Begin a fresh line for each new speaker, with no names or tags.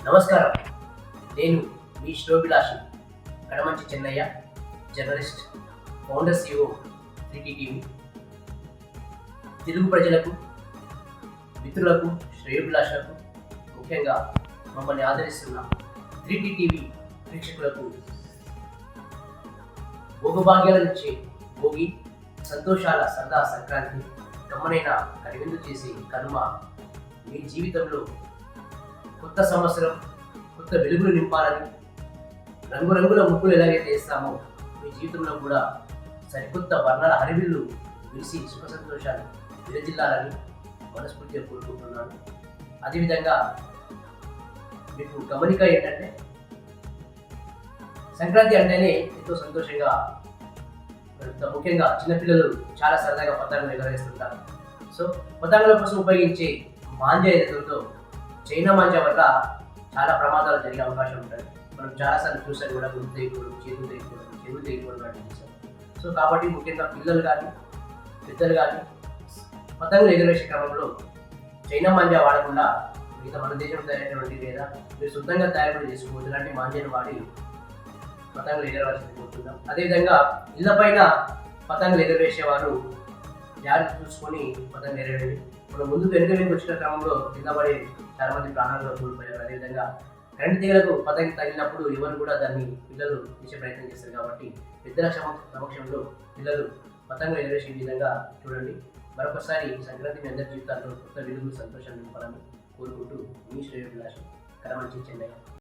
నమస్కారం. నేను మీ శ్రోభిలాషి Kadamanchi Chennaiah, journalist, founder CEO 3T TV. Telugu ప్రజలకు, మిత్రులకు, శ్రేయోభిలాషులకు, ముఖ్యంగా మమ్మల్ని ఆదరిస్తున్న 3T టీవీ ప్రేక్షకులకు భోగభాగ్యాలనిచ్చే భోగి, సంతోషాల సరదా సంక్రాంతి, గమ్మనైన కనువిందు చేసే కనుమ మీ జీవితంలో కొత్త సంవత్సరం, కొత్త వెలుగులు నింపాలని, రంగురంగుల ముక్కులు ఎలాగైతే వేస్తామో మీ జీవితంలో కూడా సరికొత్త వర్ణాల హరివిల్లు విరిసి సుఖ సంతోషాలు విరజిల్లాలని మనస్ఫూర్తిగా కోరుకుంటున్నాను. అదేవిధంగా మీకు గమనిక ఏంటంటే, సంక్రాంతి అంటేనే ఎంతో సంతోషంగా, ముఖ్యంగా చిన్నపిల్లలు చాలా సరదాగా పతంగులు ఎగరేస్తుంటారు. సో పతంగుల కోసం ఉపయోగించే మాంజా ఏదైతే చైనా మాంజా వల్ల చాలా ప్రమాదాలు జరిగే అవకాశం ఉంటుంది. మనం చాలాసార్లు చూసాం కూడా, గుర్తు తెగిపోవడం, చెరువు తెగిపోవడం లాంటివి చూసాం. సో కాబట్టి ముఖ్యంగా పిల్లలు కానీ పెద్దలు కానీ పతంగులు ఎగరవేసే క్రమంలో చైనా మాంజా వాడకుండా మిగతా మన దేశంలో తయారైనటువంటి లేదా మీరు సొంతంగా తయారు చేసుకోవచ్చు ఇలాంటి మాంజాను వాడి పతంగులు ఎగరవలసింది కోరుతున్నాం. అదేవిధంగా ఇళ్లపైన పతంగులు ఎగరవేసేవారు జాగ్రత్త చూసుకొని పతంగులు ఎగరవేయండి. మనం ముందు వెనుక వచ్చిన క్రమంలో కింద పడి చాలా మంది ప్రాణాలను కోల్పోయారు. అదేవిధంగా కరెంట్ తీగలకు పతంగి తగిలినప్పుడు ఎవరు కూడా దాన్ని పిల్లలు తీసే ప్రయత్నం చేస్తారు. కాబట్టి పెద్దల సమక్షంలో పిల్లలు పతంగులు ఎగరేసే విధంగా చూడండి. మరొకసారి సంక్రాంతి మీ అందరి జీవితాల్లో కొత్త వెలుగు, సంతోషాన్ని నింపాలని కోరుకుంటూ మీ శ్రేయోభిలాషి కడమంచి చెన్నయ్య.